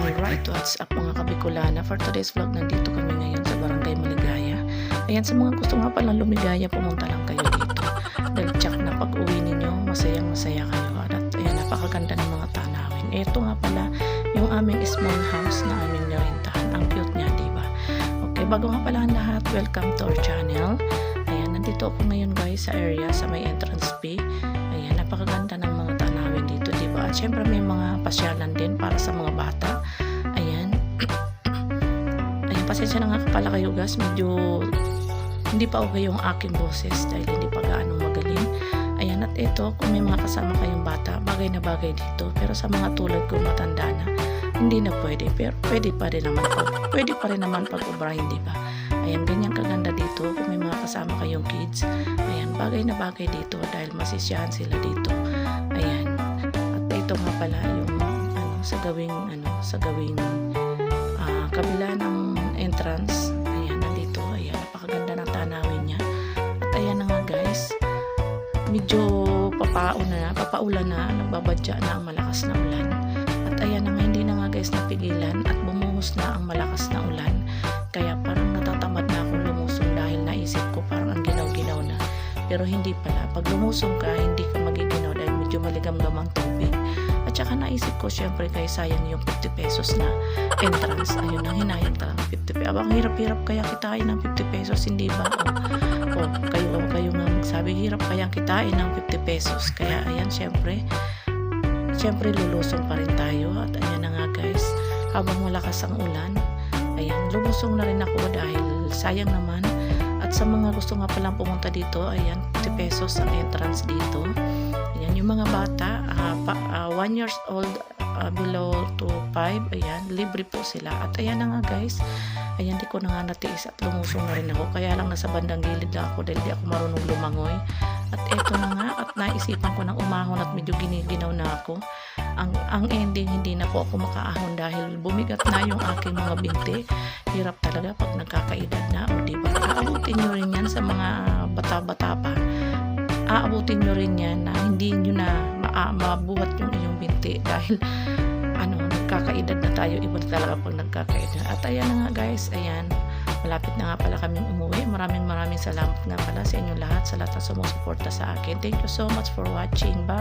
Alright, what's up mga kabikulana? For today's vlog, nandito kami ngayon sa Barangay Maligaya. Ayan, sa mga gusto nga palang lumigaya, pumunta lang kayo dito. Dahil tsak na pag-uwi ninyo, masayang masaya kayo. At ayan, napakaganda ng mga tanawin. Ito nga pala, yung aming small house na aming narentahan. Ang cute niya, diba? Okay, bago nga pala ang lahat, welcome to our channel. Ayan, nandito ako ngayon guys sa area, sa may entrance fee. Ayan, napakaganda ng mga tanawin dito, diba? At syempre may mga pasyalan din para sa mga bata. Ayan. Ayan, pasensya na nga pala kayo guys, medyo hindi pa okay yung aking boses dahil hindi pa gaano magaling. Ayan, at ito, kung may mga kasama kayong bata, bagay na bagay dito. Pero sa mga tulad ko matanda na, hindi na pwede. Pero pwede pa rin naman pag-ubrahin, diba? Ayan, ganyan kaganda dito. Kung may mga kasama kayong kids, ayan, bagay na bagay dito dahil masisyahan sila dito. Ayan. At ito nga pala yung sa gawing kabila ng entrance. Ayan, nandito. Ayan, napakaganda ng tanawin niya. At ayan na nga guys, medyo papaulan na, nagbabadya na ang malakas na ulan. At ayan na nga, hindi na nga guys napigilan at bumuhos na ang malakas na ulan. Kaya parang natatamad na akong lumusong dahil naisip ko parang ang ginaw-ginaw na. Pero hindi pala. Pag lumusong ka, hindi ka magiginaw dahil medyo maligam-gam ang tubig. At saka naisip ko, syempre kay sayang yung 50 pesos na entrance. Ayun, ang hinayang talaga 50 pesos. Abang hirap-hirap kaya kitain ng 50 pesos, hindi ba? O kayo nga magsabi, hirap kaya kitain ng 50 pesos. Kaya ayan, syempre lulusong pa rin tayo. At ayan na nga guys, habang malakas ang ulan, ayan, lumusong na rin ako dahil sayang naman. At sa mga gusto nga palang pumunta dito, ayan, 50 pesos ang entrance dito. Ayan, yung mga bata, 1 years old below to 5, ayan, libre po sila. At ayan na nga guys, ayan, di ko na nga natiis at lumusong na rin ako. Kaya lang nasa bandang gilid lang ako dahil di ako marunong lumangoy. At eto na nga, at naisipan ko ng umahon at medyo giniginaw na ako. Ang ending, hindi na po ako makaahon dahil bumigat na yung aking mga binti. Hirap talaga pag nagkakaedad na, o diba? Aabutin nyo rin yan sa mga bata-bata pa. Aabutin nyo rin yan na hindi nyo na mabuhat yung inyong binti dahil nagkakaedad na tayo. Iba na talaga pag nagkakaedad. At ayan na nga guys, ayan, malapit na nga pala kaming umuwi. Maraming salamat nga pala sa inyong lahat, sa lahat na sumusuporta sa akin. Thank you so much for watching. Bye!